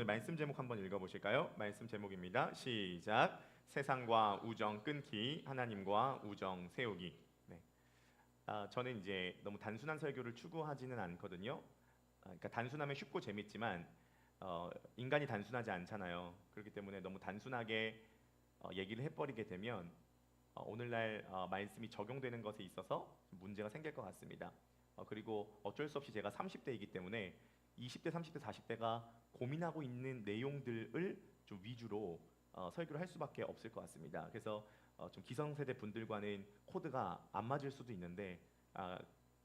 오늘 말씀 제목 한번 읽어보실까요? 말씀 제목입니다. 시작. 세상과 우정 끊기, 하나님과 우정 세우기. 네. 저는 이제 너무 단순한 설교를 추구하지는 않거든요. 그러니까 단순하면 쉽고 재밌지만 인간이 단순하지 않잖아요. 그렇기 때문에 너무 단순하게 얘기를 해버리게 되면 오늘날 말씀이 적용되는 것에 있어서 문제가 생길 것 같습니다. 그리고 어쩔 수 없이 제가 30대이기 때문에 20대, 30대, 40대가 고민하고 있는 내용들을 좀 위주로 설교를 할 수밖에 없을 것 같습니다. 그래서 좀 기성세대 분들과는 코드가 안 맞을 수도 있는데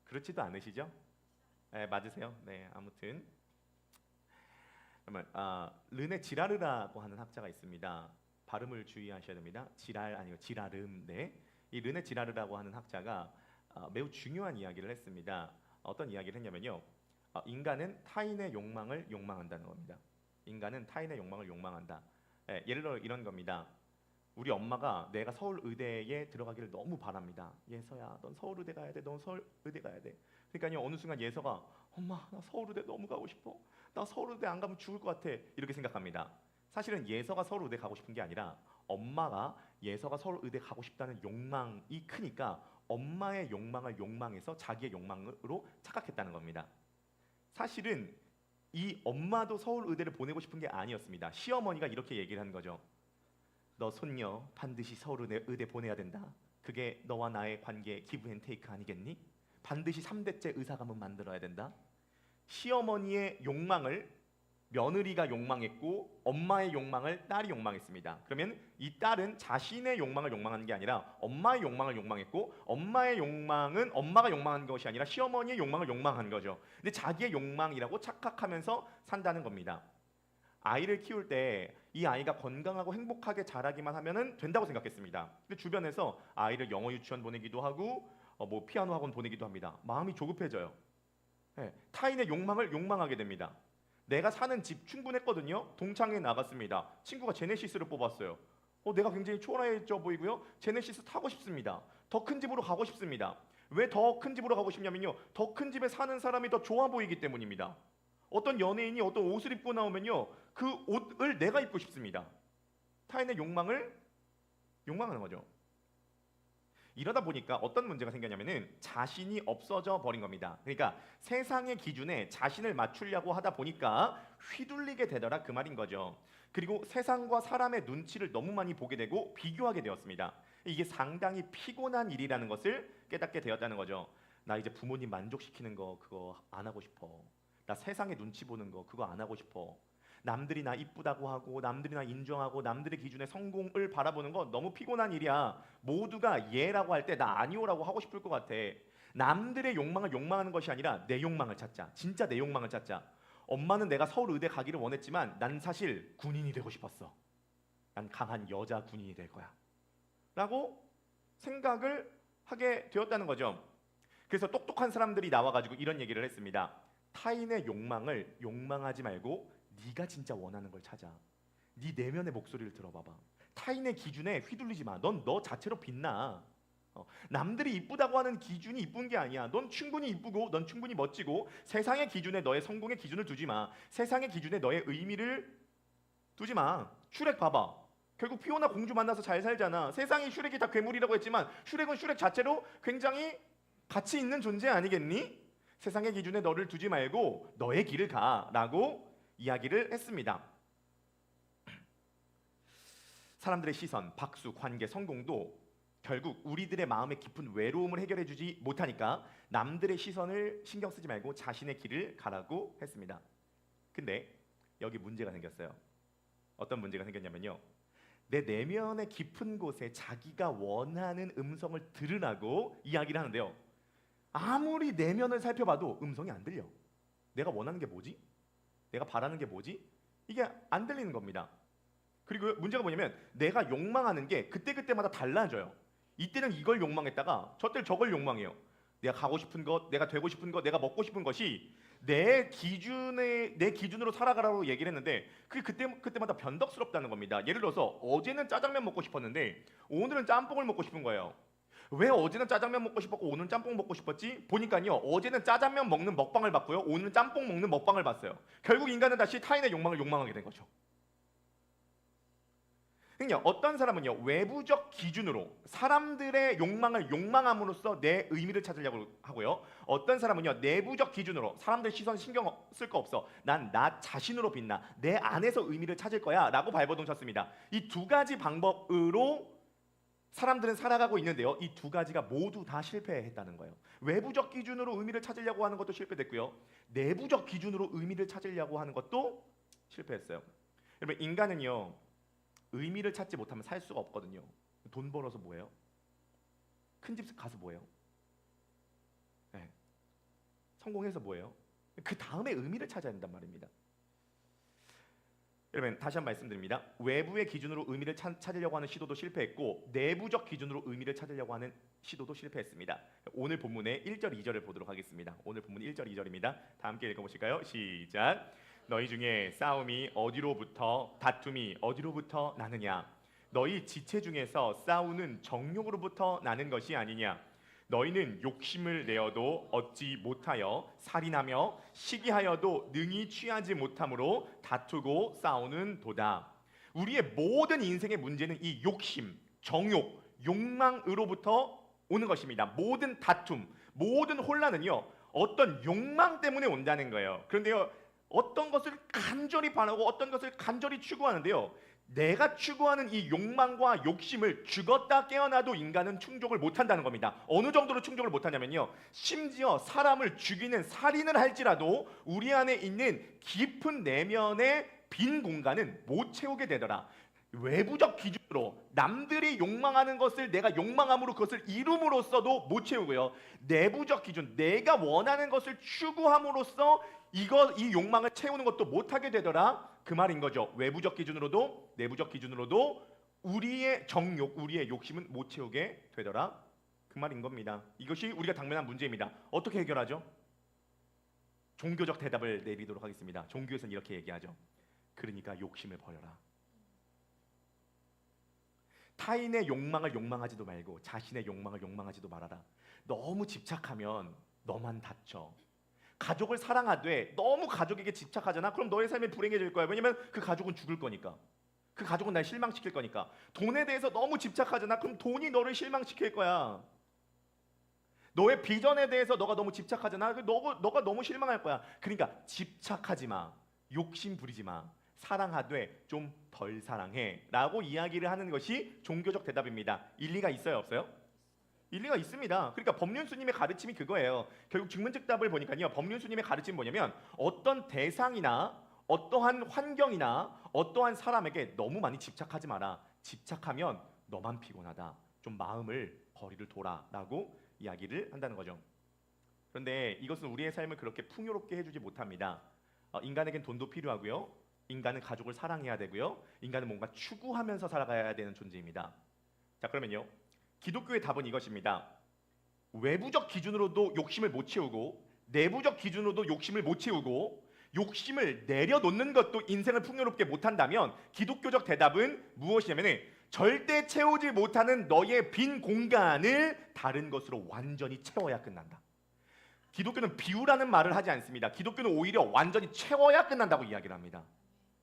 그렇지도 않으시죠? 네, 맞으세요? 네, 아무튼 그러면 르네 지라르라고 하는 학자가 있습니다. 발음을 주의하셔야 됩니다. 지랄 아니고 지라름. 네, 이 르네 지라르라고 하는 학자가 매우 중요한 이야기를 했습니다. 어떤 이야기를 했냐면요. 인간은 타인의 욕망을 욕망한다는 겁니다. 인간은 타인의 욕망을 욕망한다. 예를 들어 이런 겁니다. 우리 엄마가 내가 서울 의대에 들어가기를 너무 바랍니다. 예서야, 넌 서울 의대 가야 돼. 넌 서울 의대 가야 돼. 그러니까요, 어느 순간 예서가 엄마, 나 서울 의대 너무 가고 싶어. 나 서울 의대 안 가면 죽을 것 같아. 이렇게 생각합니다. 사실은 예서가 서울 의대 가고 싶은 게 아니라 엄마가 예서가 서울 의대 가고 싶다는 욕망이 크니까 엄마의 욕망을 욕망해서 자기의 욕망으로 착각했다는 겁니다. 사실은 이 엄마도 서울 의대를 보내고 싶은 게 아니었습니다. 시어머니가 이렇게 얘기를 한 거죠. 너 손녀 반드시 서울 의대 보내야 된다. 그게 너와 나의 관계 기브 앤 테이크 아니겠니? 반드시 3대째 의사 가문 만들어야 된다. 시어머니의 욕망을 며느리가 욕망했고 엄마의 욕망을 딸이 욕망했습니다. 그러면 이 딸은 자신의 욕망을 욕망하는 게 아니라 엄마의 욕망을 욕망했고 엄마의 욕망은 엄마가 욕망한 것이 아니라 시어머니의 욕망을 욕망한 거죠. 근데 자기의 욕망이라고 착각하면서 산다는 겁니다. 아이를 키울 때 이 아이가 건강하고 행복하게 자라기만 하면은 된다고 생각했습니다. 근데 주변에서 아이를 영어 유치원 보내기도 하고 뭐 피아노 학원 보내기도 합니다. 마음이 조급해져요. 네, 타인의 욕망을 욕망하게 됩니다. 내가 사는 집 충분했거든요. 동창회 나갔습니다. 친구가 제네시스를 뽑았어요. 내가 굉장히 초라해져 보이고요. 제네시스 타고 싶습니다. 더 큰 집으로 가고 싶습니다. 왜 더 큰 집으로 가고 싶냐면요. 더 큰 집에 사는 사람이 더 좋아 보이기 때문입니다. 어떤 연예인이 어떤 옷을 입고 나오면요. 그 옷을 내가 입고 싶습니다. 타인의 욕망을 욕망하는 거죠. 이러다 보니까 어떤 문제가 생겼냐면은 자신이 없어져 버린 겁니다. 그러니까 세상의 기준에 자신을 맞추려고 하다 보니까 휘둘리게 되더라 그 말인 거죠. 그리고 세상과 사람의 눈치를 너무 많이 보게 되고 비교하게 되었습니다. 이게 상당히 피곤한 일이라는 것을 깨닫게 되었다는 거죠. 나 이제 부모님 만족시키는 거 그거 안 하고 싶어. 나 세상의 눈치 보는 거 그거 안 하고 싶어. 남들이 나 이쁘다고 하고 남들이 나 인정하고 남들의 기준에 성공을 바라보는 거 너무 피곤한 일이야. 모두가 예라고 할 때 나 아니오라고 하고 싶을 것 같아. 남들의 욕망을 욕망하는 것이 아니라 내 욕망을 찾자. 진짜 내 욕망을 찾자. 엄마는 내가 서울 의대 가기를 원했지만 난 사실 군인이 되고 싶었어. 난 강한 여자 군인이 될 거야. 라고 생각을 하게 되었다는 거죠. 그래서 똑똑한 사람들이 나와가지고 이런 얘기를 했습니다. 타인의 욕망을 욕망하지 말고 네가 진짜 원하는 걸 찾아. 네 내면의 목소리를 들어봐봐. 타인의 기준에 휘둘리지 마. 넌 너 자체로 빛나. 남들이 이쁘다고 하는 기준이 이쁜 게 아니야. 넌 충분히 이쁘고 넌 충분히 멋지고 세상의 기준에 너의 성공의 기준을 두지 마. 세상의 기준에 너의 의미를 두지 마. 슈렉 봐봐. 결국 피오나 공주 만나서 잘 살잖아. 세상이 슈렉이 다 괴물이라고 했지만 슈렉은 슈렉 자체로 굉장히 가치 있는 존재 아니겠니? 세상의 기준에 너를 두지 말고 너의 길을 가라고 이야기를 했습니다. 사람들의 시선, 박수, 관계, 성공도 결국 우리들의 마음의 깊은 외로움을 해결해주지 못하니까 남들의 시선을 신경 쓰지 말고 자신의 길을 가라고 했습니다. 근데 여기 문제가 생겼어요. 어떤 문제가 생겼냐면요. 내 내면의 깊은 곳에 자기가 원하는 음성을 들으라고 이야기를 하는데요. 아무리 내면을 살펴봐도 음성이 안 들려. 내가 원하는 게 뭐지? 내가 바라는 게 뭐지? 이게 안 들리는 겁니다. 그리고 문제가 뭐냐면 내가 욕망하는 게 그때그때마다 달라져요. 이때는 이걸 욕망했다가 저때는 저걸 욕망해요. 내가 가고 싶은 것, 내가 되고 싶은 것, 내가 먹고 싶은 것이 내 기준으로 살아가라고 얘기를 했는데 그게 그때마다 변덕스럽다는 겁니다. 예를 들어서 어제는 짜장면 먹고 싶었는데 오늘은 짬뽕을 먹고 싶은 거예요. 왜 어제는 짜장면 먹고 싶었고 오늘은 짬뽕 먹고 싶었지? 보니까요, 어제는 짜장면 먹는 먹방을 봤고요, 오늘은 짬뽕 먹는 먹방을 봤어요. 결국 인간은 다시 타인의 욕망을 욕망하게 된 거죠. 그러니까 어떤 사람은요, 외부적 기준으로 사람들의 욕망을 욕망함으로써 내 의미를 찾으려고 하고요, 어떤 사람은요, 내부적 기준으로 사람들 시선 신경 쓸 거 없어, 난 나 자신으로 빛나, 내 안에서 의미를 찾을 거야 라고 발버둥 쳤습니다. 이 두 가지 방법으로 사람들은 살아가고 있는데요, 이 두 가지가 모두 다 실패했다는 거예요. 외부적 기준으로 의미를 찾으려고 하는 것도 실패됐고요, 내부적 기준으로 의미를 찾으려고 하는 것도 실패했어요. 여러분, 인간은요, 의미를 찾지 못하면 살 수가 없거든요. 돈 벌어서 뭐예요? 큰 집 가서 뭐예요? 네. 성공해서 뭐예요? 그 다음에 의미를 찾아야 된단 말입니다. 여러분, 다시 한번 말씀드립니다. 외부의 기준으로 의미를 찾으려고 하는 시도도 실패했고, 내부적 기준으로 의미를 찾으려고 하는 시도도 실패했습니다. 오늘 본문의 1절 2절을 보도록 하겠습니다. 오늘 본문 1절 2절입니다. 다 함께 읽어보실까요? 시작. 너희 중에 싸움이 어디로부터, 다툼이 어디로부터 나느냐? 너희 지체 중에서 싸우는 정욕으로부터 나는 것이 아니냐? 너희는 욕심을 내어도 얻지 못하여, 살인하며 시기하여도 능히 취하지 못함으로 다투고 싸우는 도다. 우리의 모든 인생의 문제는 이 욕심, 정욕, 욕망으로부터 오는 것입니다. 모든 다툼, 모든 혼란은요, 어떤 욕망 때문에 온다는 거예요. 그런데요, 어떤 것을 간절히 바라고 어떤 것을 간절히 추구하는데요, 내가 추구하는 이 욕망과 욕심을 죽었다 깨어나도 인간은 충족을 못한다는 겁니다. 어느 정도로 충족을 못하냐면요, 심지어 사람을 죽이는 살인을 할지라도 우리 안에 있는 깊은 내면의 빈 공간은 못 채우게 되더라. 외부적 기준으로 남들이 욕망하는 것을 내가 욕망함으로 그것을 이룸으로써도 못 채우고요, 내부적 기준, 내가 원하는 것을 추구함으로써 이 욕망을 채우는 것도 못하게 되더라, 그 말인 거죠. 외부적 기준으로도 내부적 기준으로도 우리의 정욕, 우리의 욕심은 못 채우게 되더라, 그 말인 겁니다. 이것이 우리가 당면한 문제입니다. 어떻게 해결하죠? 종교적 대답을 내리도록 하겠습니다. 종교에서는 이렇게 얘기하죠. 그러니까 욕심을 버려라. 타인의 욕망을 욕망하지도 말고 자신의 욕망을 욕망하지도 말아라. 너무 집착하면 너만 다쳐. 가족을 사랑하되 너무 가족에게 집착하잖아. 그럼 너의 삶이 불행해질 거야. 왜냐면 그 가족은 죽을 거니까. 그 가족은 날 실망시킬 거니까. 돈에 대해서 너무 집착하잖아. 그럼 돈이 너를 실망시킬 거야. 너의 비전에 대해서 너가 너무 집착하잖아. 너가 너무 실망할 거야. 그러니까 집착하지 마. 욕심 부리지 마. 사랑하되 좀 덜 사랑해 라고 이야기를 하는 것이 종교적 대답입니다. 일리가 있어요, 없어요? 일리가 있습니다. 그러니까 법륜스님의 가르침이 그거예요. 결국 증문즉답을 보니까요, 법륜스님의 가르침이 뭐냐면, 어떤 대상이나 어떠한 환경이나 어떠한 사람에게 너무 많이 집착하지 마라. 집착하면 너만 피곤하다. 좀 마음을 거리를 둬라 라고 이야기를 한다는 거죠. 그런데 이것은 우리의 삶을 그렇게 풍요롭게 해주지 못합니다. 인간에겐 돈도 필요하고요, 인간은 가족을 사랑해야 되고요, 인간은 뭔가 추구하면서 살아가야 되는 존재입니다. 자, 그러면요, 기독교의 답은 이것입니다. 외부적 기준으로도 욕심을 못 채우고 내부적 기준으로도 욕심을 못 채우고 욕심을 내려놓는 것도 인생을 풍요롭게 못한다면 기독교적 대답은 무엇이냐면, 절대 채우지 못하는 너의 빈 공간을 다른 것으로 완전히 채워야 끝난다. 기독교는 비우라는 말을 하지 않습니다. 기독교는 오히려 완전히 채워야 끝난다고 이야기를 합니다.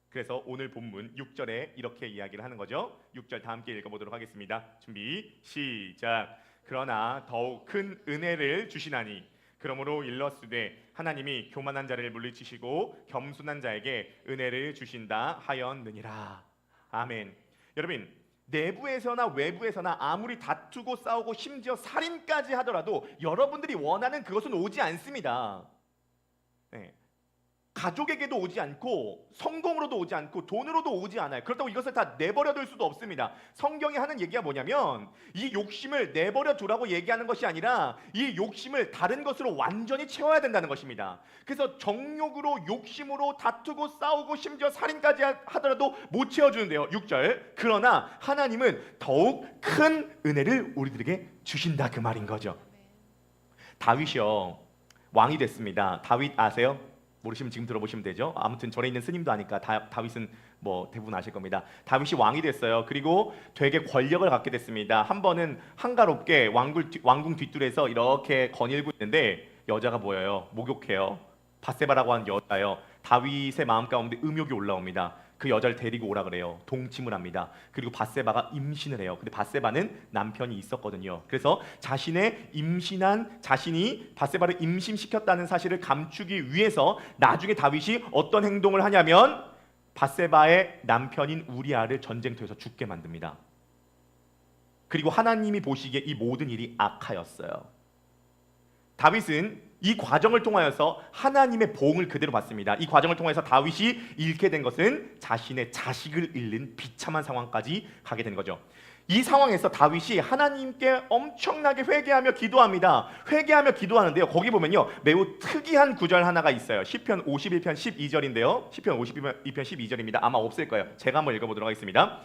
그래서 오늘 본문 6절에 이렇게 이야기를 하는 거죠. 6절 다 함께 읽어보도록 하겠습니다. 준비 시작. 그러나 더욱 큰 은혜를 주시나니 그러므로 일러스되 하나님이 교만한 자를 물리치시고 겸손한 자에게 은혜를 주신다 하였느니라. 아멘. 여러분, 내부에서나 외부에서나 아무리 다투고 싸우고 심지어 살인까지 하더라도 여러분들이 원하는 그것은 오지 않습니다. 네. 가족에게도 오지 않고 성공으로도 오지 않고 돈으로도 오지 않아요. 그렇다고 이것을 다 내버려 둘 수도 없습니다. 성경이 하는 얘기가 뭐냐면, 이 욕심을 내버려 두라고 얘기하는 것이 아니라 이 욕심을 다른 것으로 완전히 채워야 된다는 것입니다. 그래서 정욕으로 욕심으로 다투고 싸우고 심지어 살인까지 하더라도 못 채워주는데요. 6절 그러나 하나님은 더욱 큰 은혜를 우리들에게 주신다, 그 말인 거죠. 다윗이요, 왕이 됐습니다. 다윗 아세요? 모르시면 지금 들어보시면 되죠. 아무튼 절에 있는 스님도 아니까 다윗은 뭐 대부분 아실 겁니다. 다윗이 왕이 됐어요. 그리고 되게 권력을 갖게 됐습니다. 한 번은 한가롭게 왕궁 뒷뜰에서 이렇게 거닐고 있는데 여자가 보여요. 목욕해요. 바세바라고 하는 여자예요. 다윗의 마음 가운데 음욕이 올라옵니다. 그 여자를 데리고 오라 그래요. 동침을 합니다. 그리고 바세바가 임신을 해요. 근데 바세바는 남편이 있었거든요. 그래서 자신이 바세바를 임신시켰다는 사실을 감추기 위해서 나중에 다윗이 어떤 행동을 하냐면 바세바의 남편인 우리아를 전쟁터에서 죽게 만듭니다. 그리고 하나님이 보시기에 이 모든 일이 악하였어요. 다윗은 이 과정을 통하여서 하나님의 보응을 그대로 받습니다. 이 과정을 통해서 다윗이 잃게 된 것은 자신의 자식을 잃는 비참한 상황까지 가게 된 거죠. 이 상황에서 다윗이 하나님께 엄청나게 회개하며 기도합니다. 회개하며 기도하는데요. 거기 보면요, 매우 특이한 구절 하나가 있어요. 시편 51편 12절인데요. 시편 52편 12절입니다. 아마 없을 거예요. 제가 한번 읽어보도록 하겠습니다.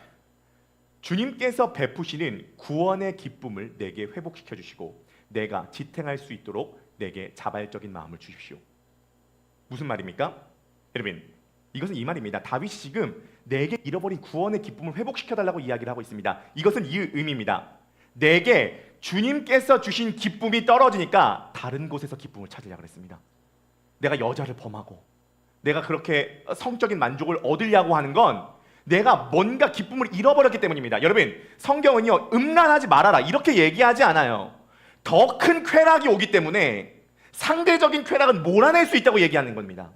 주님께서 베푸시는 구원의 기쁨을 내게 회복시켜 주시고 내가 지탱할 수 있도록 내게 자발적인 마음을 주십시오. 무슨 말입니까? 여러분, 이것은 이 말입니다. 다윗이 지금 내게 잃어버린 구원의 기쁨을 회복시켜달라고 이야기를 하고 있습니다. 이것은 이 의미입니다. 내게 주님께서 주신 기쁨이 떨어지니까 다른 곳에서 기쁨을 찾으려고 했습니다. 내가 여자를 범하고 내가 그렇게 성적인 만족을 얻으려고 하는 건 내가 뭔가 기쁨을 잃어버렸기 때문입니다. 여러분, 성경은요, 음란하지 말아라 이렇게 얘기하지 않아요. 더 큰 쾌락이 오기 때문에 상대적인 쾌락은 몰아낼 수 있다고 얘기하는 겁니다.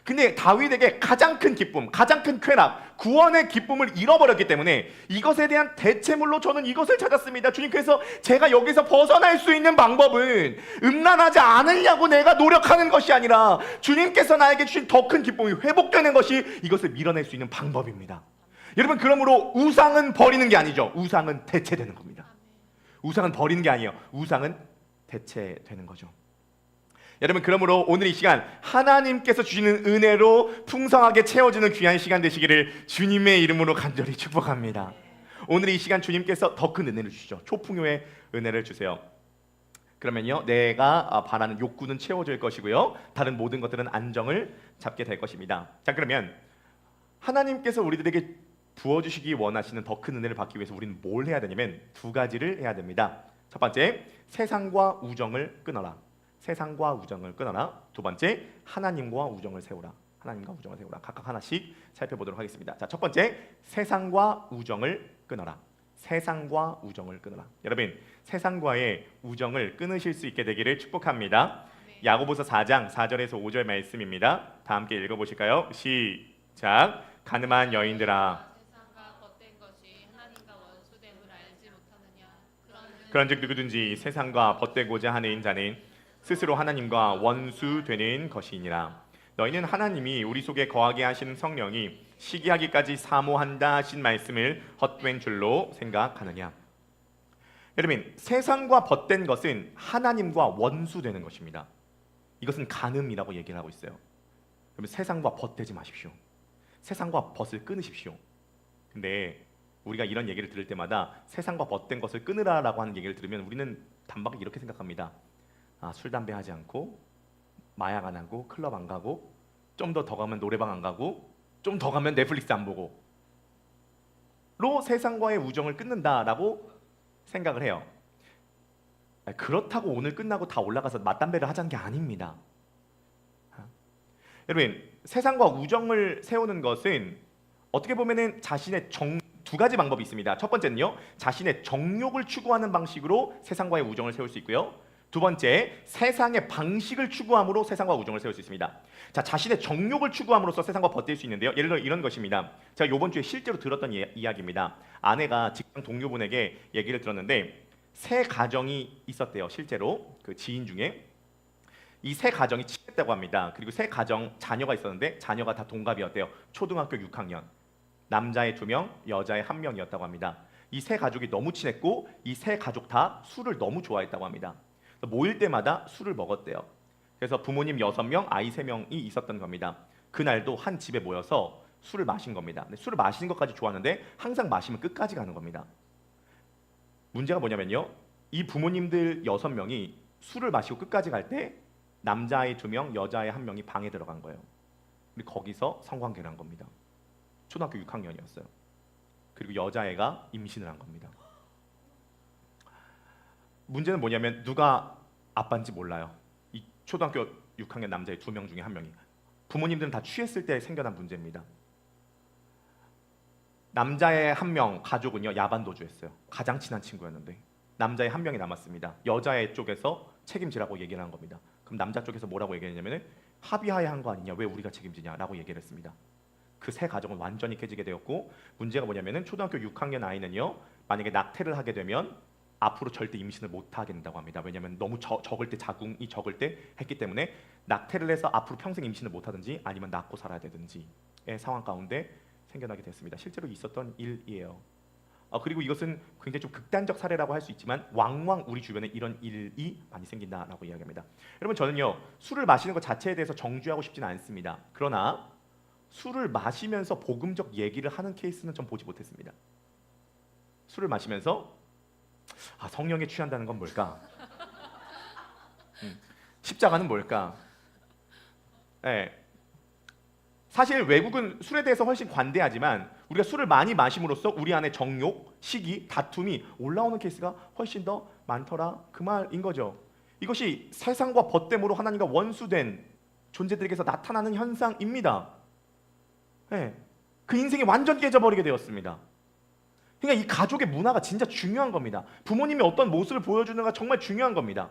근데 다윗에게 가장 큰 기쁨, 가장 큰 쾌락, 구원의 기쁨을 잃어버렸기 때문에 이것에 대한 대체물로 저는 이것을 찾았습니다. 주님께서 제가 여기서 벗어날 수 있는 방법은 음란하지 않으려고 내가 노력하는 것이 아니라 주님께서 나에게 주신 더 큰 기쁨이 회복되는 것이 이것을 밀어낼 수 있는 방법입니다. 여러분, 그러므로 우상은 버리는 게 아니죠. 우상은 대체되는 겁니다. 우상은 버리는 게 아니에요. 우상은 대체되는 거죠. 여러분, 그러므로 오늘 이 시간 하나님께서 주시는 은혜로 풍성하게 채워지는 귀한 시간 되시기를 주님의 이름으로 간절히 축복합니다. 오늘 이 시간 주님께서 더 큰 은혜를 주시죠. 초풍요의 은혜를 주세요. 그러면요, 내가 바라는 욕구는 채워질 것이고요, 다른 모든 것들은 안정을 잡게 될 것입니다. 자, 그러면 하나님께서 우리들에게 부어주시기 원하시는 더 큰 은혜를 받기 위해서 우리는 뭘 해야 되냐면 두 가지를 해야 됩니다. 첫 번째, 세상과 우정을 끊어라. 세상과 우정을 끊어라. 두 번째, 하나님과 우정을 세우라. 하나님과 우정을 세우라. 각각 하나씩 살펴보도록 하겠습니다. 자, 첫 번째, 세상과 우정을 끊어라. 세상과 우정을 끊어라. 여러분, 세상과의 우정을 끊으실 수 있게 되기를 축복합니다. 야고보서 4장 4절에서 5절 말씀입니다. 다 함께 읽어보실까요? 시작. 가늠한 여인들아, 그런즉 누구든지 세상과 벗되고자 하는 자는 스스로 하나님과 원수되는 것이니라. 너희는 하나님이 우리 속에 거하게 하시는 성령이 시기하기까지 사모한다 하신 말씀을 헛된 줄로 생각하느냐. 여러분, 세상과 벗된 것은 하나님과 원수되는 것입니다. 이것은 간음이라고 얘기를 하고 있어요. 그러면 세상과 벗되지 마십시오. 세상과 벗을 끊으십시오. 근데 우리가 이런 얘기를 들을 때마다 세상과 벗된 것을 끊으라라고 하는 얘기를 들으면 우리는 단박에 이렇게 생각합니다. 술, 담배 하지 않고 마약 안 하고 클럽 안 가고 좀 더 가면 노래방 안 가고 좀 더 가면 넷플릭스 안 보고 로 세상과의 우정을 끊는다라고 생각을 해요. 그렇다고 오늘 끝나고 다 올라가서 맞담배를 하자는 게 아닙니다. 여러분, 세상과 우정을 세우는 것은 어떻게 보면은 자신의 두 가지 방법이 있습니다. 첫 번째는요, 자신의 정욕을 추구하는 방식으로 세상과의 우정을 세울 수 있고요, 두 번째, 세상의 방식을 추구함으로 세상과 우정을 세울 수 있습니다. 자, 자신의 정욕을 추구함으로써 세상과 벗될 수 있는데요, 예를 들어 이런 것입니다. 제가 이번 주에 실제로 들었던 이야기입니다. 아내가 직장 동료분에게 얘기를 들었는데 세 가정이 있었대요. 실제로 그 지인 중에 이 세 가정이 친했다고 합니다. 그리고 세 가정 자녀가 있었는데 자녀가 다 동갑이었대요. 초등학교 6학년, 남자의 2명, 여자의 1명이었다고 합니다. 이 세 가족이 너무 친했고 이 세 가족 다 술을 너무 좋아했다고 합니다. 모일 때마다 술을 먹었대요. 그래서 부모님 6명, 아이 3명이 있었던 겁니다. 그날도 한 집에 모여서 술을 마신 겁니다. 근데 술을 마시는 것까지 좋았는데 항상 마시면 끝까지 가는 겁니다. 문제가 뭐냐면요, 이 부모님들 6명이 술을 마시고 끝까지 갈 때 남자아이 2명, 여자아이 1명이 방에 들어간 거예요. 그리고 거기서 성관계를 한 겁니다. 초등학교 6학년이었어요. 그리고 여자애가 임신을 한 겁니다. 문제는 뭐냐면 누가 아빠인지 몰라요. 이 초등학교 6학년 남자애 2명 중에 1명이. 부모님들은 다 취했을 때 생겨난 문제입니다. 남자애 1명 가족은요 야반도주했어요. 가장 친한 친구였는데 남자애 1명이 남았습니다. 여자애 쪽에서 책임지라고 얘기를 한 겁니다. 그럼 남자 쪽에서 뭐라고 얘기했냐면은 합의하에 한 거 아니냐, 왜 우리가 책임지냐라고 얘기를 했습니다. 그 세 가정은 완전히 깨지게 되었고, 문제가 뭐냐면은 초등학교 6학년 아이는요 만약에 낙태를 하게 되면 앞으로 절대 임신을 못 하게 된다고 합니다. 왜냐하면 너무 적을 때, 자궁이 적을 때 했기 때문에 낙태를 해서 앞으로 평생 임신을 못 하든지 아니면 낳고 살아야 되든지의 상황 가운데 생겨나게 됐습니다. 실제로 있었던 일이에요. 그리고 이것은 굉장히 좀 극단적 사례라고 할 수 있지만 왕왕 우리 주변에 이런 일이 많이 생긴다라고 이야기합니다. 여러분, 저는요 술을 마시는 것 자체에 대해서 정죄하고 싶지는 않습니다. 그러나 술을 마시면서 복음적 얘기를 하는 케이스는 전 보지 못했습니다. 술을 마시면서 성령에 취한다는 건 뭘까? 십자가는 뭘까? 네. 사실 외국은 술에 대해서 훨씬 관대하지만 우리가 술을 많이 마심으로써 우리 안에 정욕, 시기, 다툼이 올라오는 케이스가 훨씬 더 많더라, 그 말인 거죠. 이것이 세상과 벗됨으로 하나님과 원수된 존재들에게서 나타나는 현상입니다. 네. 그 인생이 완전 깨져버리게 되었습니다. 그러니까 이 가족의 문화가 진짜 중요한 겁니다. 부모님이 어떤 모습을 보여주는가 정말 중요한 겁니다.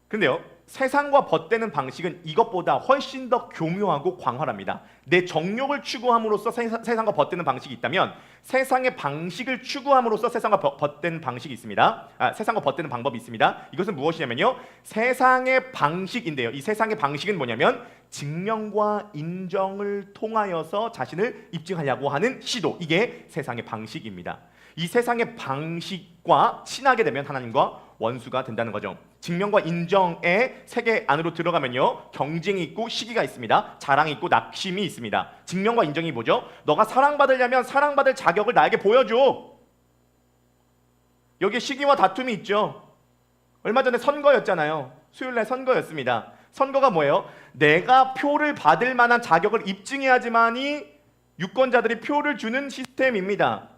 근데요, 세상과 벗대는 방식은 이것보다 훨씬 더 교묘하고 광활합니다. 내 정욕을 추구함으로써 세상과 벗대는 방식이 있다면 세상의 방식을 추구함으로써 세상과 벗대는 방식이 있습니다. 세상과 벗대는 방법이 있습니다. 이것은 무엇이냐면요, 세상의 방식인데요, 이 세상의 방식은 뭐냐면 증명과 인정을 통하여서 자신을 입증하려고 하는 시도, 이게 세상의 방식입니다. 이 세상의 방식과 친하게 되면 하나님과 원수가 된다는 거죠. 증명과 인정의 세계 안으로 들어가면요, 경쟁이 있고 시기가 있습니다. 자랑이 있고 낙심이 있습니다. 증명과 인정이 뭐죠? 너가 사랑받으려면 사랑받을 자격을 나에게 보여줘. 여기에 시기와 다툼이 있죠. 얼마 전에 선거였잖아요. 수요일날 선거였습니다. 선거가 뭐예요? 내가 표를 받을 만한 자격을 입증해야지만이 유권자들이 표를 주는 시스템입니다.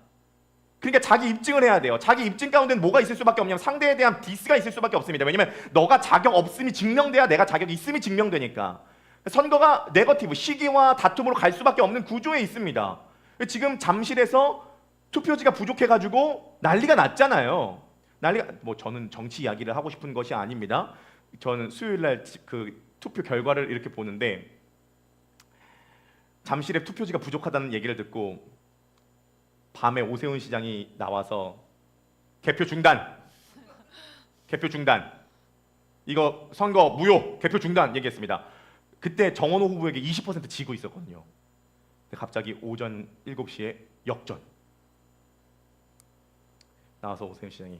그러니까 자기 입증을 해야 돼요. 자기 입증 가운데는 뭐가 있을 수밖에 없냐면 상대에 대한 디스가 있을 수밖에 없습니다. 왜냐면 너가 자격 없음이 증명돼야 내가 자격 있음이 증명되니까. 선거가 네거티브, 시기와 다툼으로 갈 수밖에 없는 구조에 있습니다. 지금 잠실에서 투표지가 부족해가지고 난리가 났잖아요. 저는 정치 이야기를 하고 싶은 것이 아닙니다. 저는 수요일날 그 투표 결과를 이렇게 보는데 잠실에 투표지가 부족하다는 얘기를 듣고 밤에 오세훈 시장이 나와서 개표 중단, 이거 선거 무효, 개표 중단 얘기했습니다. 그때 정원호 후보에게 20% 지고 있었거든요. 근데 갑자기 오전 7시에 역전. 나와서 오세훈 시장이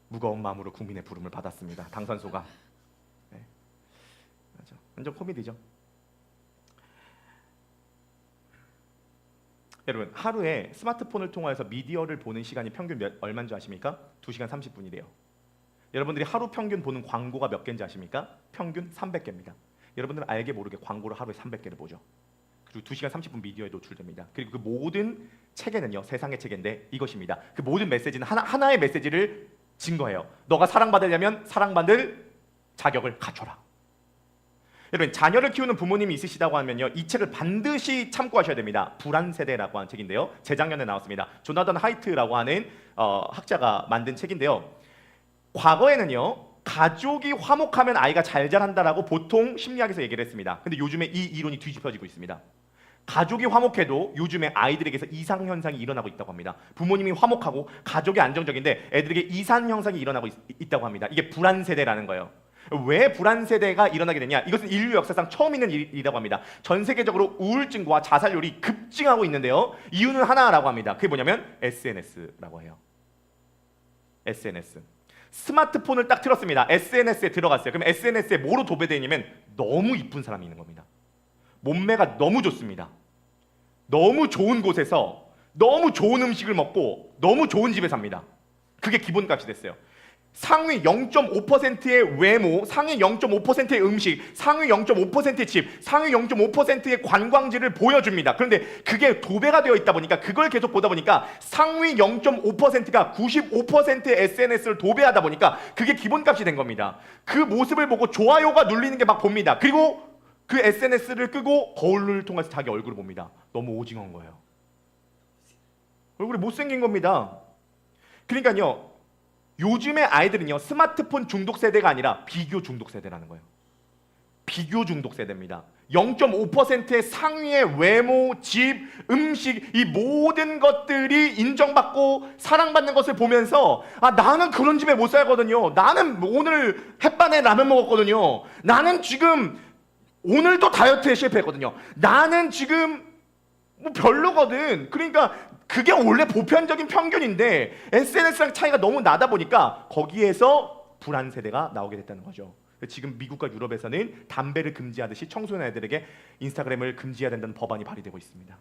무거운 마음으로 국민의 부름을 받았습니다. 당선 소감. 네. 맞아. 완전 코미디죠. 여러분, 하루에 스마트폰을 통해서 미디어를 보는 시간이 평균 얼마인 줄 아십니까? 2시간 30분이래요. 여러분들이 하루 평균 보는 광고가 몇 개인지 아십니까? 평균 300개입니다. 여러분들은 알게 모르게 광고를 하루에 300개를 보죠. 그리고 2시간 30분 미디어에 노출됩니다. 그리고 그 모든 체계는요, 세상의 체계인데 이것입니다. 그 모든 메시지는 하나의 메시지를 증거해요. 너가 사랑받으려면 사랑받을 자격을 갖춰라. 여러분, 자녀를 키우는 부모님이 있으시다고 하면요, 이 책을 반드시 참고하셔야 됩니다. 불안 세대라고 하는 책인데요, 재작년에 나왔습니다. 조나단 하이트라고 하는 학자가 만든 책인데요, 과거에는요 가족이 화목하면 아이가 잘 자란다라고 보통 심리학에서 얘기를 했습니다. 근데 요즘에 이 이론이 뒤집혀지고 있습니다. 가족이 화목해도 요즘에 아이들에게서 이상 현상이 일어나고 있다고 합니다. 부모님이 화목하고 가족이 안정적인데 애들에게 이상 현상이 일어나고 있다고 합니다. 이게 불안 세대라는 거예요. 왜 불안 세대가 일어나게 되냐? 이것은 인류 역사상 처음 있는 일이라고 합니다. 전 세계적으로 우울증과 자살률이 급증하고 있는데요, 이유는 하나라고 합니다. 그게 뭐냐면 SNS라고 해요. SNS. 스마트폰을 딱 틀었습니다. SNS에 들어갔어요. 그럼 SNS에 뭐로 도배되어 있냐면 너무 이쁜 사람이 있는 겁니다. 몸매가 너무 좋습니다. 너무 좋은 곳에서 너무 좋은 음식을 먹고 너무 좋은 집에 삽니다. 그게 기본값이 됐어요. 상위 0.5%의 외모, 상위 0.5%의 음식, 상위 0.5%의 집, 상위 0.5%의 관광지를 보여줍니다. 그런데 그게 도배가 되어 있다 보니까, 그걸 계속 보다 보니까 상위 0.5%가 95%의 SNS를 도배하다 보니까 그게 기본값이 된 겁니다. 그 모습을 보고 좋아요가 눌리는 게 막 봅니다. 그리고 그 SNS를 끄고 거울을 통해서 자기 얼굴을 봅니다. 너무 오징어인 거예요. 얼굴이 못생긴 겁니다. 그러니까요, 요즘의 아이들은요, 스마트폰 중독 세대가 아니라 비교 중독 세대라는 거예요. 비교 중독 세대입니다. 0.5%의 상위의 외모, 집, 음식, 이 모든 것들이 인정받고 사랑받는 것을 보면서, 아, 나는 그런 집에 못 살거든요. 나는 오늘 햇반에 라면 먹었거든요. 나는 지금 오늘도 다이어트에 실패했거든요. 나는 지금 뭐 별로거든. 그러니까 그게 원래 보편적인 평균인데 SNS랑 차이가 너무 나다 보니까 거기에서 불안 세대가 나오게 됐다는 거죠. 지금 미국과 유럽에서는 담배를 금지하듯이 청소년 애들에게 인스타그램을 금지해야 된다는 법안이 발의되고 있습니다.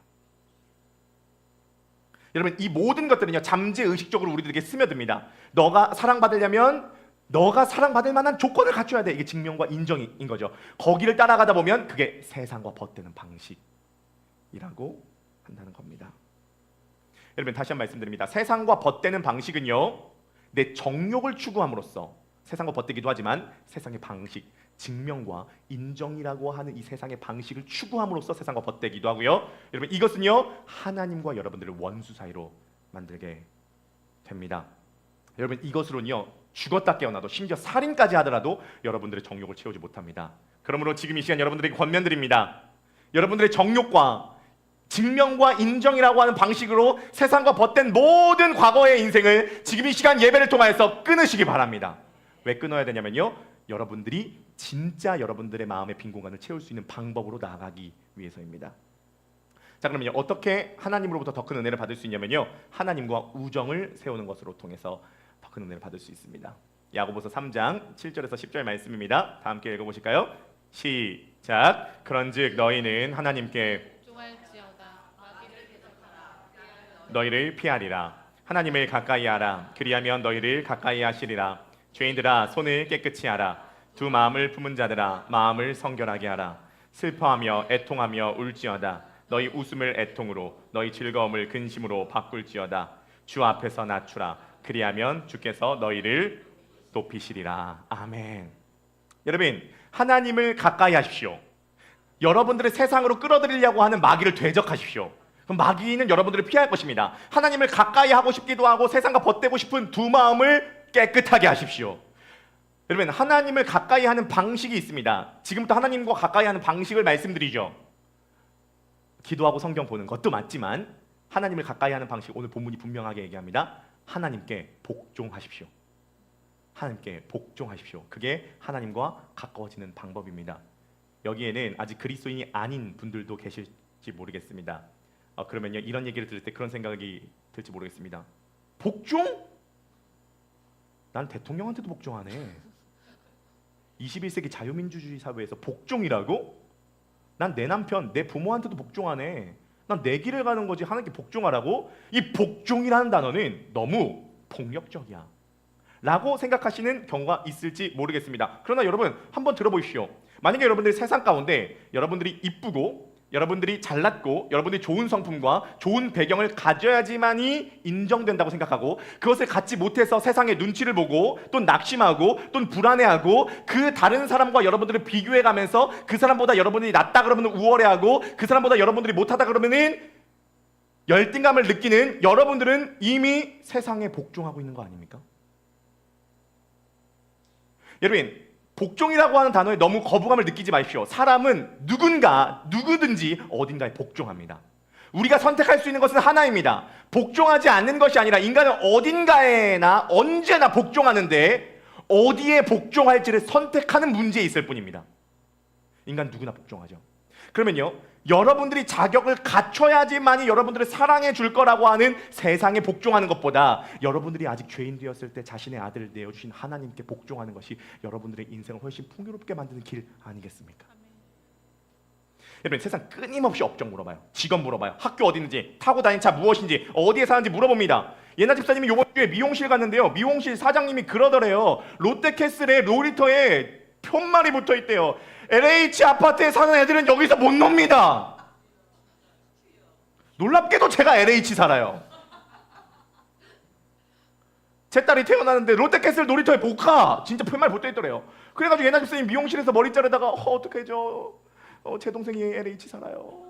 여러분, 이 모든 것들은요, 잠재의식적으로 우리들에게 스며듭니다. 너가 사랑받으려면 너가 사랑받을 만한 조건을 갖춰야 돼. 이게 증명과 인정인 거죠. 거기를 따라가다 보면 그게 세상과 벗대는 방식이라고 한다는 겁니다. 여러분, 다시 한번 말씀드립니다. 세상과 벗대는 방식은요, 내 정욕을 추구함으로써 세상과 벗대기도 하지만 세상의 방식, 증명과 인정이라고 하는 이 세상의 방식을 추구함으로써 세상과 벗대기도 하고요. 여러분, 이것은요, 하나님과 여러분들을 원수 사이로 만들게 됩니다. 여러분, 이것으로는요, 죽었다 깨어나도 심지어 살인까지 하더라도 여러분들의 정욕을 채우지 못합니다. 그러므로 지금 이 시간 여러분들에게 권면드립니다. 여러분들의 정욕과 증명과 인정이라고 하는 방식으로 세상과 벗된 모든 과거의 인생을 지금 이 시간 예배를 통하여서 끊으시기 바랍니다. 왜 끊어야 되냐면요, 여러분들이 진짜 여러분들의 마음의 빈 공간을 채울 수 있는 방법으로 나아가기 위해서입니다. 자, 그러면요, 어떻게 하나님으로부터 더 큰 은혜를 받을 수 있냐면요, 하나님과 우정을 세우는 것으로 통해서 더 큰 은혜를 받을 수 있습니다. 야고보서 3장 7절에서 10절 말씀입니다. 다 함께 읽어보실까요? 시작. 그런즉 너희는 하나님께 너희를 피하리라. 하나님을 가까이 하라. 그리하면 너희를 가까이 하시리라. 죄인들아, 손을 깨끗이 하라. 두 마음을 품은 자들아, 마음을 성결하게 하라. 슬퍼하며 애통하며 울지어다. 너희 웃음을 애통으로, 너희 즐거움을 근심으로 바꿀지어다. 주 앞에서 낮추라. 그리하면 주께서 너희를 높이시리라. 아멘. 여러분, 하나님을 가까이 하십시오. 여러분들의 세상으로 끌어들이려고 하는 마귀를 대적하십시오. 그럼 마귀는 여러분들을 피할 것입니다. 하나님을 가까이 하고 싶기도 하고 세상과 벗대고 싶은 두 마음을 깨끗하게 하십시오. 여러분, 하나님을 가까이 하는 방식이 있습니다. 지금부터 하나님과 가까이 하는 방식을 말씀드리죠. 기도하고 성경 보는 것도 맞지만 하나님을 가까이 하는 방식, 오늘 본문이 분명하게 얘기합니다. 하나님께 복종하십시오. 하나님께 복종하십시오. 그게 하나님과 가까워지는 방법입니다. 여기에는 아직 그리스도인이 아닌 분들도 계실지 모르겠습니다. 그러면요, 이런 얘기를 들을 때 그런 생각이 들지 모르겠습니다. 복종? 난 대통령한테도 복종하네. 21세기 자유민주주의 사회에서 복종이라고? 난 내 남편, 내 부모한테도 복종하네. 난 내 길을 가는 거지 하나님께 복종하라고? 이 복종이라는 단어는 너무 폭력적이야 라고 생각하시는 경우가 있을지 모르겠습니다. 그러나 여러분, 한번 들어보십시오. 만약에 여러분들이 세상 가운데 여러분들이 이쁘고 여러분들이 잘났고 여러분들이 좋은 성품과 좋은 배경을 가져야지만이 인정된다고 생각하고, 그것을 갖지 못해서 세상의 눈치를 보고 또 낙심하고 또 불안해하고 그 다른 사람과 여러분들을 비교해가면서 그 사람보다 여러분이 낫다 그러면 우월해하고 그 사람보다 여러분들이 못하다 그러면 열등감을 느끼는 여러분들은 이미 세상에 복종하고 있는 거 아닙니까? 여러분, 복종이라고 하는 단어에 너무 거부감을 느끼지 마십시오. 사람은 누구든지 어딘가에 복종합니다. 우리가 선택할 수 있는 것은 하나입니다. 복종하지 않는 것이 아니라 인간은 어딘가에나 언제나 복종하는데 어디에 복종할지를 선택하는 문제에 있을 뿐입니다. 인간 누구나 복종하죠. 그러면요, 여러분들이 자격을 갖춰야지만이 여러분들을 사랑해 줄 거라고 하는 세상에 복종하는 것보다 여러분들이 아직 죄인 되었을 때 자신의 아들을 내어주신 하나님께 복종하는 것이 여러분들의 인생을 훨씬 풍요롭게 만드는 길 아니겠습니까? 여러분, 세상 끊임없이 업적 물어봐요. 직업 물어봐요. 학교 어디 있는지, 타고 다니는 차 무엇인지, 어디에 사는지 물어봅니다. 예나 집사님이 이번 주에 미용실 갔는데요. 미용실 사장님이 그러더래요. 롯데캐슬의 놀이터에 편말이 붙어 있대요. LH 아파트에 사는 애들은 여기서 못 놉니다. 놀랍게도 제가 LH 살아요. 제 딸이 태어나는데 롯데캐슬 놀이터에 못 가. 진짜 편말 붙어 있더래요. 그래가지고 예나 집사님 미용실에서 머리 자르다가 어떡해 제 동생이 LH 살아요.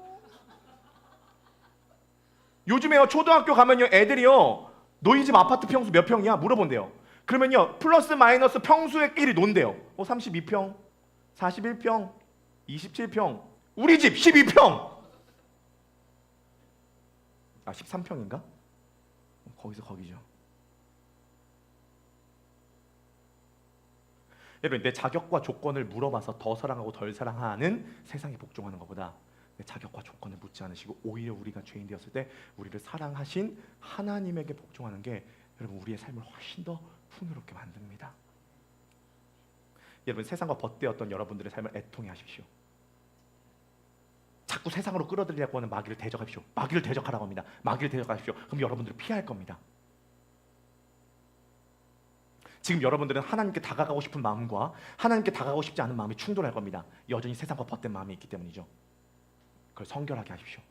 요즘에요 초등학교 가면요 애들이요 너희 집 아파트 평수 몇 평이야? 물어본대요. 그러면요 플러스 마이너스 평수의끼리 논대요. 32평, 41평, 27평. 우리 집 12평. 13평인가? 거기서 거기죠. 여러분 내 자격과 조건을 물어봐서 더 사랑하고 덜 사랑하는 세상에 복종하는 것보다 내 자격과 조건을 묻지 않으시고 오히려 우리가 죄인 되었을 때 우리를 사랑하신 하나님에게 복종하는 게 여러분 우리의 삶을 훨씬 더 풍요롭게 만듭니다. 여러분 세상과 벗되었던 여러분들의 삶을 애통해 하십시오. 자꾸 세상으로 끌어들이려고 하는 마귀를 대적하십시오. 마귀를 대적하라고 합니다. 마귀를 대적하십시오. 그럼 여러분들은 피할 겁니다. 지금 여러분들은 하나님께 다가가고 싶은 마음과 하나님께 다가가고 싶지 않은 마음이 충돌할 겁니다. 여전히 세상과 벗된 마음이 있기 때문이죠. 그걸 성결하게 하십시오.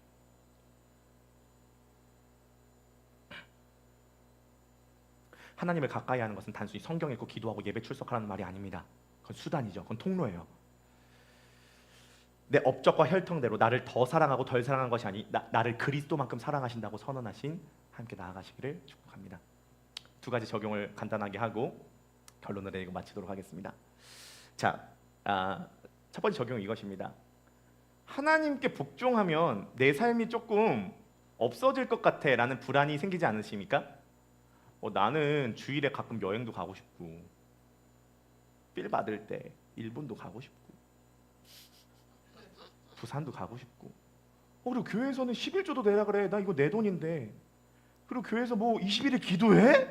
하나님을 가까이 하는 것은 단순히 성경 읽고 기도하고 예배 출석하라는 말이 아닙니다. 그건 수단이죠. 그건 통로예요. 내 업적과 혈통대로 나를 더 사랑하고 덜 사랑한 것이 아니 나를 그리스도만큼 사랑하신다고 선언하신 함께 나아가시기를 축복합니다. 두 가지 적용을 간단하게 하고 결론을 내리고 마치도록 하겠습니다. 자, 첫 번째 적용은 이것입니다. 하나님께 복종하면 내 삶이 조금 없어질 것 같아 라는 불안이 생기지 않으십니까? 나는 주일에 가끔 여행도 가고 싶고 빌 받을 때 일본도 가고 싶고 부산도 가고 싶고 그리고 교회에서는 11조도 내라 그래. 나 이거 내 돈인데. 그리고 교회에서 뭐 20일을 기도해?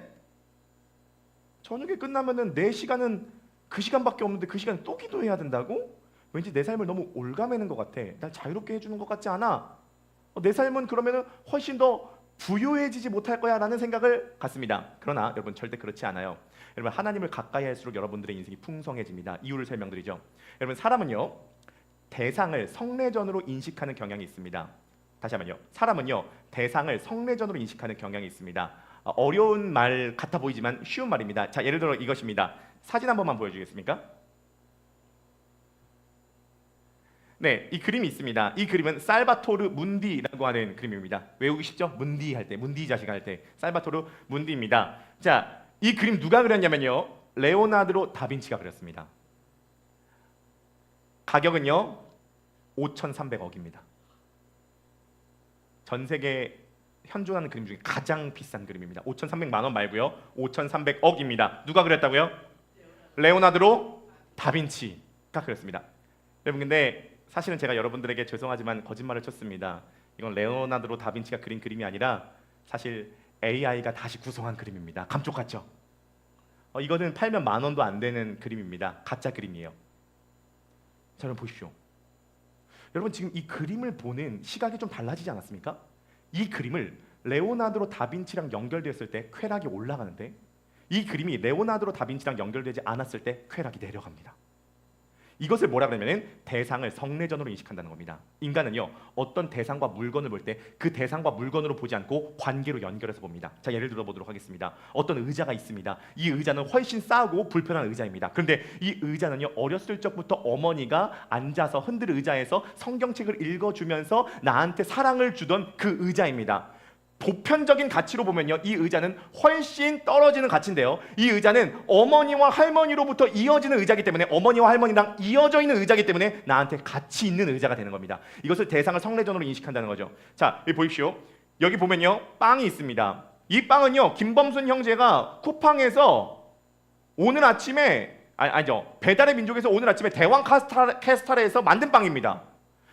저녁에 끝나면은 내 시간은 그 시간밖에 없는데 그 시간에 또 기도해야 된다고? 왠지 내 삶을 너무 올가매는 것 같아. 날 자유롭게 해주는 것 같지 않아? 내 삶은 그러면은 훨씬 더 부유해지지 못할 거야 라는 생각을 갖습니다. 그러나 여러분 절대 그렇지 않아요. 여러분 하나님을 가까이 할수록 여러분들의 인생이 풍성해집니다. 이유를 설명드리죠. 여러분 사람은요 대상을 성내전으로 인식하는 경향이 있습니다. 다시 한번요. 사람은요 대상을 성내전으로 인식하는 경향이 있습니다. 어려운 말 같아 보이지만 쉬운 말입니다. 자, 예를 들어 이것입니다. 사진 한 번만 보여주겠습니까? 네, 이 그림이 있습니다. 이 그림은 살바토르 문디라고 하는 그림입니다. 외우기 쉽죠? 문디 할 때, 문디 자식 할 때 살바토르 문디입니다. 자, 이 그림 누가 그렸냐면요 레오나르도 다빈치가 그렸습니다. 가격은요 5,300억입니다. 전 세계 현존하는 그림 중에 가장 비싼 그림입니다. 5,300만 원 말고요 5,300억입니다. 누가 그렸다고요? 레오나르도 다빈치가 그렸습니다. 여러분 근데 사실은 제가 여러분들에게 죄송하지만 거짓말을 쳤습니다. 이건 레오나르도 다빈치가 그린 그림이 아니라 사실 AI가 다시 구성한 그림입니다. 감쪽같죠? 이거는 팔면 10,000원도 안 되는 그림입니다. 가짜 그림이에요. 자, 여러분 보십시오. 여러분 지금 이 그림을 보는 시각이 좀 달라지지 않았습니까? 이 그림을 레오나르도 다빈치랑 연결됐을 때 쾌락이 올라가는데 이 그림이 레오나르도 다빈치랑 연결되지 않았을 때 쾌락이 내려갑니다. 이것을 뭐라 그러냐면 대상을 성내전으로 인식한다는 겁니다. 인간은요 어떤 대상과 물건을 볼 때 그 대상과 물건으로 보지 않고 관계로 연결해서 봅니다. 자, 예를 들어 보도록 하겠습니다. 어떤 의자가 있습니다. 이 의자는 훨씬 싸고 불편한 의자입니다. 그런데 이 의자는요 어렸을 적부터 어머니가 앉아서 흔들 의자에서 성경책을 읽어주면서 나한테 사랑을 주던 그 의자입니다. 보편적인 가치로 보면요 이 의자는 훨씬 떨어지는 가치인데요, 이 의자는 어머니와 할머니로부터 이어지는 의자이기 때문에 어머니와 할머니랑 이어져 있는 의자이기 때문에 나한테 가치 있는 의자가 되는 겁니다. 이것을 대상을 성내전으로 인식한다는 거죠. 자, 여기 보십시오. 여기 보면요 빵이 있습니다. 이 빵은요 김범순 형제가 쿠팡에서 오늘 아침에 아니죠 배달의 민족에서 오늘 아침에 대왕 카스타레에서 만든 빵입니다.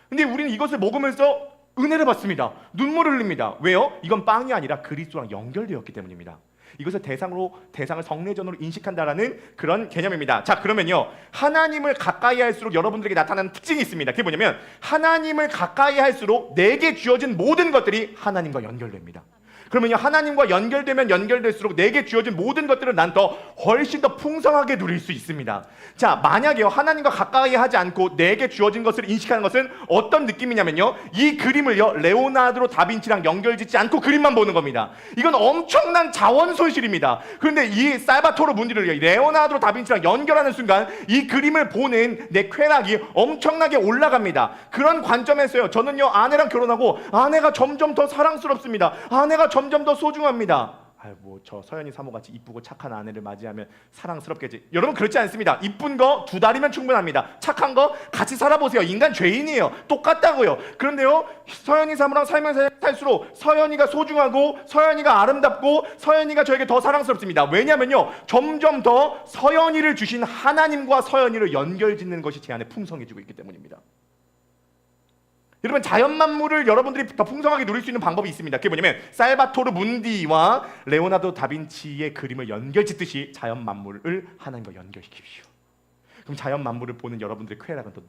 근데 우리는 이것을 먹으면서 은혜를 받습니다. 눈물을 흘립니다. 왜요? 이건 빵이 아니라 그리스도랑 연결되었기 때문입니다. 이것을 대상을 성내전으로 인식한다라는 그런 개념입니다. 자, 그러면요 하나님을 가까이 할수록 여러분들에게 나타나는 특징이 있습니다. 그게 뭐냐면 하나님을 가까이 할수록 내게 주어진 모든 것들이 하나님과 연결됩니다. 그러면 하나님과 연결되면 연결될수록 내게 주어진 모든 것들을 난 더 훨씬 더 풍성하게 누릴 수 있습니다. 자, 만약에요, 하나님과 가까이 하지 않고 내게 주어진 것을 인식하는 것은 어떤 느낌이냐면요, 이 그림을요 레오나르도 다빈치랑 연결짓지 않고 그림만 보는 겁니다. 이건 엄청난 자원 손실입니다. 그런데 이 살바토르 문디를 레오나르도 다빈치랑 연결하는 순간 이 그림을 보는 내 쾌락이 엄청나게 올라갑니다. 그런 관점에서요, 저는요 아내랑 결혼하고 아내가 점점 더 사랑스럽습니다. 아내가 점점 더 소중합니다. 뭐 저 서연이 사모같이 이쁘고 착한 아내를 맞이하면 사랑스럽겠지. 여러분, 그렇지 않습니다. 이쁜 거 2달이면 충분합니다. 착한 거 같이 살아보세요. 인간 죄인이에요. 똑같다고요. 그런데요, 서연이 사모랑 살면서 살수록 서연이가 소중하고 서연이가 아름답고 서연이가 저에게 더 사랑스럽습니다. 왜냐면요, 점점 더 서연이를 주신 하나님과 서연이를 연결짓는 것이 제 안에 풍성해지고 있기 때문입니다. 여러분, 자연 만물을 여러분들이 더 풍성하게 누릴 수 있는 방법이 있습니다. 그게 뭐냐면 살바토르 문디와 레오나르도 다빈치의 그림을 연결짓듯이 자연 만물을 하나님과 연결시키십시오. 그럼 자연 만물을 보는 여러분들의 쾌락은 더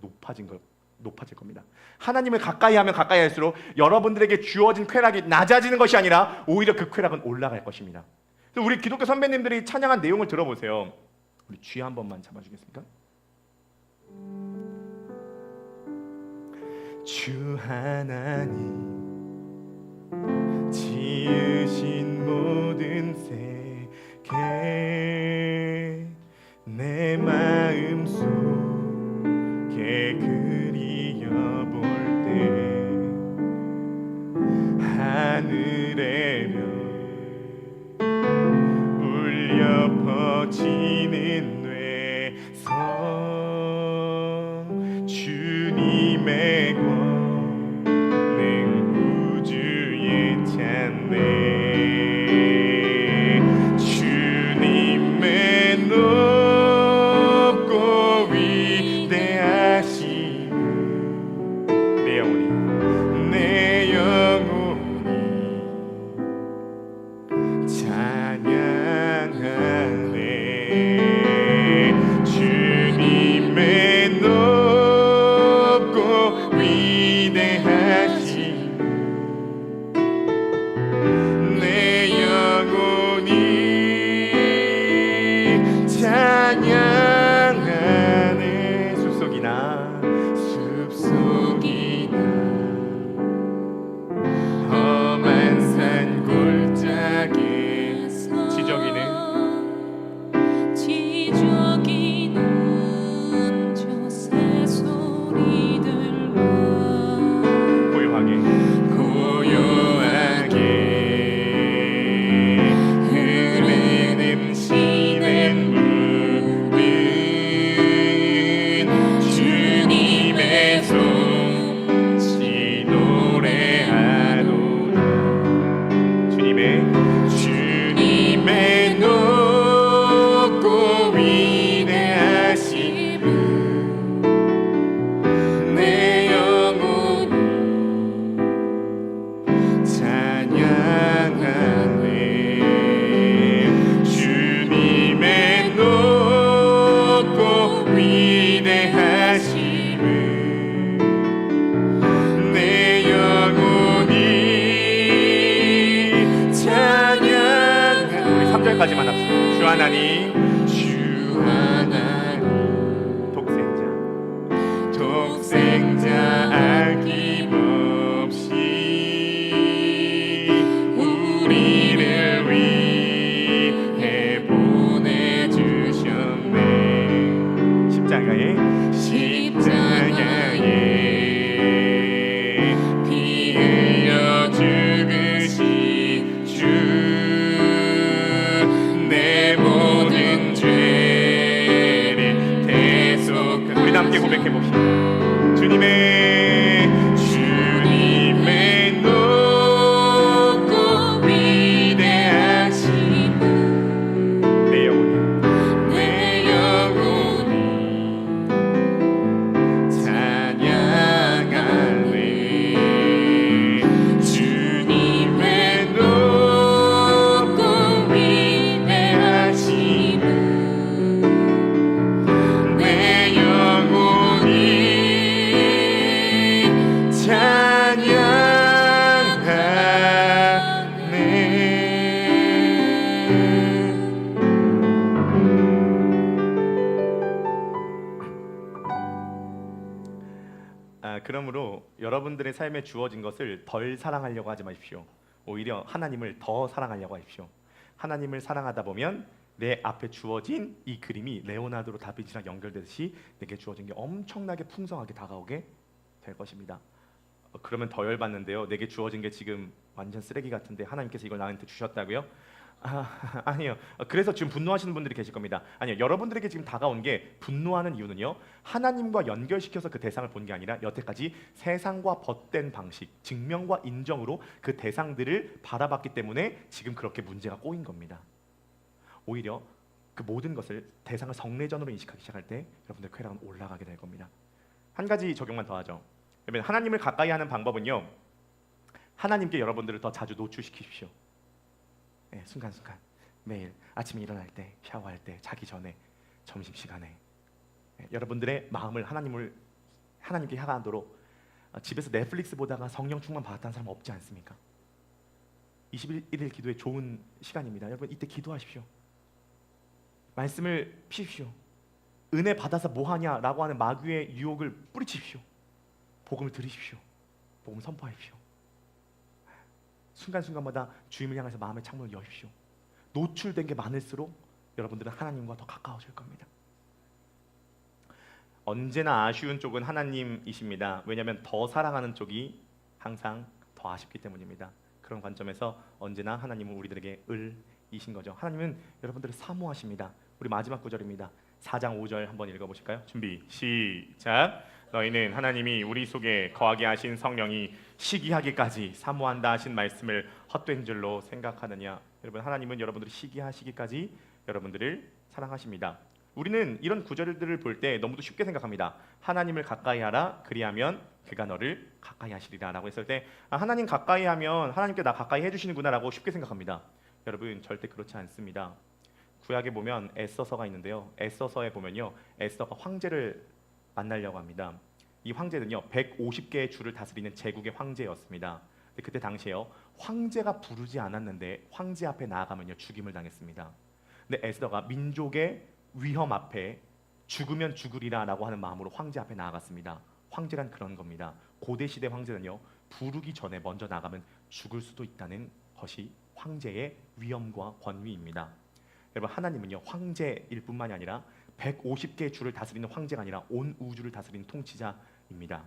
높아질 겁니다. 하나님을 가까이 하면 가까이 할수록 여러분들에게 주어진 쾌락이 낮아지는 것이 아니라 오히려 그 쾌락은 올라갈 것입니다. 우리 기독교 선배님들이 찬양한 내용을 들어보세요. 우리 쥐 한 번만 잡아주겠습니까? 주 하나님 지으신 모든 세계 내 마음속에 그리어볼 때 하늘의 별 울려 퍼지는 뇌성 주님의 주님의 높고 위대하신 내 영혼이 찬양하네. 주님의 높고 위대하신 찬양하네. 숲속이나 험한 산 골짜기에 지저귀는 저 새소리들과 고요하게 흐르는 시냇물은 주님의 솜씨 노래하도다. 주님의 높고 위대하심을 내 영혼이 찬양하네. 주님의 높고 위대하심을 내 영혼이 찬양하네. 우리 3절까지만 합시다. 주 하나님 독생자 아낌없이 우리를 위해 보내주셨네. 십자가에 피 흘려 죽으신 주 내 모든 죄를 대속한. 우리 함께 고백해 봅시다. 주님의 높고 위대하심을 내 영혼이 찬양하네. 주님의 높고 위대하심을 내 영혼이 그러므로 여러분들의 삶에 주어진 것을 덜 사랑하려고 하지 마십시오. 오히려 하나님을 더 사랑하려고 하십시오. 하나님을 사랑하다 보면 내 앞에 주어진 이 그림이 레오나르도 다빈치랑 연결되듯이 내게 주어진 게 엄청나게 풍성하게 다가오게 될 것입니다. 그러면 더 열받는데요. 내게 주어진 게 지금 완전 쓰레기 같은데 하나님께서 이걸 나한테 주셨다고요? 아니요. 그래서 지금 분노하시는 분들이 계실 겁니다. 아니요. 여러분들에게 지금 다가온 게 분노하는 이유는요. 하나님과 연결시켜서 그 대상을 본 게 아니라 여태까지 세상과 벗된 방식, 증명과 인정으로 그 대상들을 바라봤기 때문에 지금 그렇게 문제가 꼬인 겁니다. 오히려 그 모든 것을 대상을 성례전으로 인식하기 시작할 때 여러분들 쾌락은 올라가게 될 겁니다. 한 가지 적용만 더 하죠. 여러분 하나님을 가까이 하는 방법은요. 하나님께 여러분들을 더 자주 노출시키십시오. 네, 순간순간 매일 아침에 일어날 때, 샤워할 때, 자기 전에, 점심시간에 여러분들의 마음을 하나님께 향하도록 집에서 넷플릭스 보다가 성령 충만 받았다는 사람 없지 않습니까? 21일 기도의 좋은 시간입니다. 여러분 이때 기도하십시오. 말씀을 피십시오. 은혜 받아서 뭐하냐라고 하는 마귀의 유혹을 뿌리치십시오. 복음을 들으십시오. 복음을 선포하십시오. 순간순간마다 주님을 향해서 마음의 창문을 여십시오. 노출된 게 많을수록 여러분들은 하나님과 더 가까워질 겁니다. 언제나 아쉬운 쪽은 하나님이십니다. 왜냐하면 더 사랑하는 쪽이 항상 더 아쉽기 때문입니다. 그런 관점에서 언제나 하나님은 우리들에게 을이신 거죠. 하나님은 여러분들을 사모하십니다. 우리 마지막 구절입니다. 4장 5절 한번 읽어보실까요? 준비 시작. 너희는 하나님이 우리 속에 거하게 하신 성령이 시기하기까지 사모한다 하신 말씀을 헛된 줄로 생각하느냐. 여러분 하나님은 여러분들이 시기하시기까지 여러분들을 사랑하십니다. 우리는 이런 구절들을 볼 때 너무도 쉽게 생각합니다. 하나님을 가까이 하라 그리하면 그가 너를 가까이 하시리라 라고 했을 때 하나님 가까이 하면 하나님께 나 가까이 해주시는구나 라고 쉽게 생각합니다. 여러분 절대 그렇지 않습니다. 구약에 보면 에스더서가 있는데요. 에스더서에 보면요. 에스더가 황제를 만나려고 합니다. 이 황제는요 150개의 주를 다스리는 제국의 황제였습니다. 근데 그때 당시에요 황제가 부르지 않았는데 황제 앞에 나아가면요 죽임을 당했습니다. 근데 에스더가 민족의 위험 앞에 죽으면 죽으리라 라고 하는 마음으로 황제 앞에 나아갔습니다. 황제란 그런 겁니다. 고대 시대 황제는요 부르기 전에 먼저 나가면 죽을 수도 있다는 것이 황제의 위엄과 권위입니다. 여러분 하나님은요 황제일 뿐만이 아니라 150개의 주를 다스리는 황제가 아니라 온 우주를 다스리는 통치자입니다.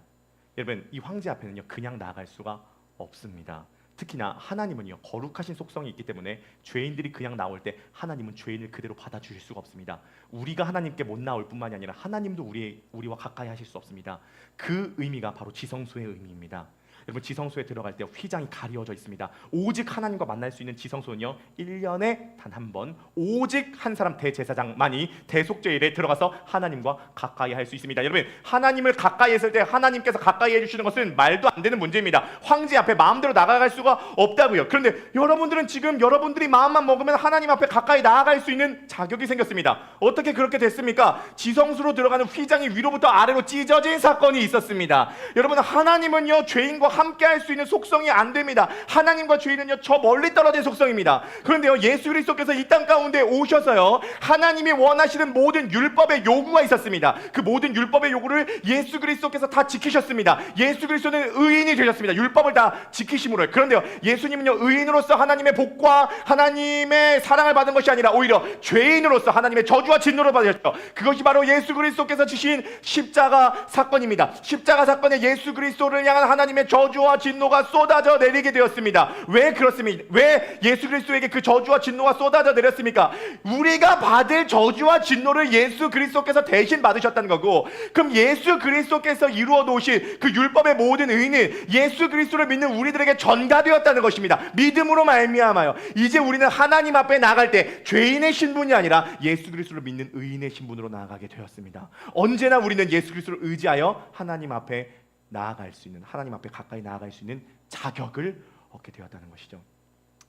여러분 이 황제 앞에는요 그냥 나아갈 수가 없습니다. 특히나 하나님은요 거룩하신 속성이 있기 때문에 죄인들이 그냥 나올 때 하나님은 죄인을 그대로 받아주실 수가 없습니다. 우리가 하나님께 못 나올 뿐만이 아니라 하나님도 우리와 가까이 하실 수 없습니다. 그 의미가 바로 지성소의 의미입니다. 여러분 지성소에 들어갈 때 휘장이 가려져 있습니다. 오직 하나님과 만날 수 있는 지성소는요 1년에 단 한 번 오직 한 사람 대제사장만이 대속죄일에 들어가서 하나님과 가까이 할 수 있습니다. 여러분 하나님을 가까이 했을 때 하나님께서 가까이 해주시는 것은 말도 안 되는 문제입니다. 황제 앞에 마음대로 나아갈 수가 없다고요. 그런데 여러분들은 지금 여러분들이 마음만 먹으면 하나님 앞에 가까이 나아갈 수 있는 자격이 생겼습니다. 어떻게 그렇게 됐습니까? 지성소로 들어가는 휘장이 위로부터 아래로 찢어진 사건이 있었습니다. 여러분 하나님은요 죄인과 함께 할 수 있는 속성이 안 됩니다. 하나님과 죄인은요 저 멀리 떨어진 속성입니다. 그런데요 예수 그리스도께서 이 땅 가운데 오셔서요 하나님이 원하시는 모든 율법의 요구가 있었습니다. 그 모든 율법의 요구를 예수 그리스도께서 다 지키셨습니다. 예수 그리스도는 의인이 되셨습니다. 율법을 다 지키심으로요. 그런데요 예수님은요 의인으로서 하나님의 복과 하나님의 사랑을 받은 것이 아니라 오히려 죄인으로서 하나님의 저주와 진노를 받으셨죠. 그것이 바로 예수 그리스도께서 지신 십자가 사건입니다. 십자가 사건에 예수 그리스도를 향한 하나님의 저주와 진노가 쏟아져 내리게 되었습니다. 왜 그렇습니까? 왜 예수 그리스도에게 그 저주와 진노가 쏟아져 내렸습니까? 우리가 받을 저주와 진노를 예수 그리스도께서 대신 받으셨다는 거고, 그럼 예수 그리스도께서 이루어 놓으신 그 율법의 모든 의는 예수 그리스도를 믿는 우리들에게 전가되었다는 것입니다. 믿음으로 말미암아요. 이제 우리는 하나님 앞에 나갈 때 죄인의 신분이 아니라 예수 그리스도를 믿는 의인의 신분으로 나아가게 되었습니다. 언제나 우리는 예수 그리스도를 의지하여 하나님 앞에 나아갈 수 있는, 하나님 앞에 가까이 나아갈 수 있는 자격을 얻게 되었다는 것이죠.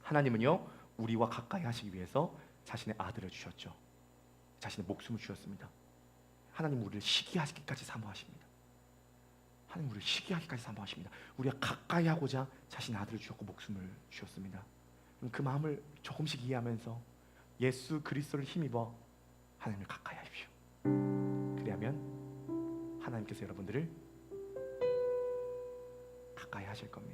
하나님은요 우리와 가까이 하시기 위해서 자신의 아들을 주셨죠. 자신의 목숨을 주셨습니다. 하나님 우리를 시기하기까지 사모하십니다. 하나님 우리를 시기하기까지 사모하십니다. 우리가 가까이 하고자 자신의 아들을 주셨고 목숨을 주셨습니다. 그 마음을 조금씩 이해하면서 예수 그리스도를 힘입어 하나님을 가까이 하십시오. 그리하면 하나님께서 여러분들을 가까이 하실 겁니다.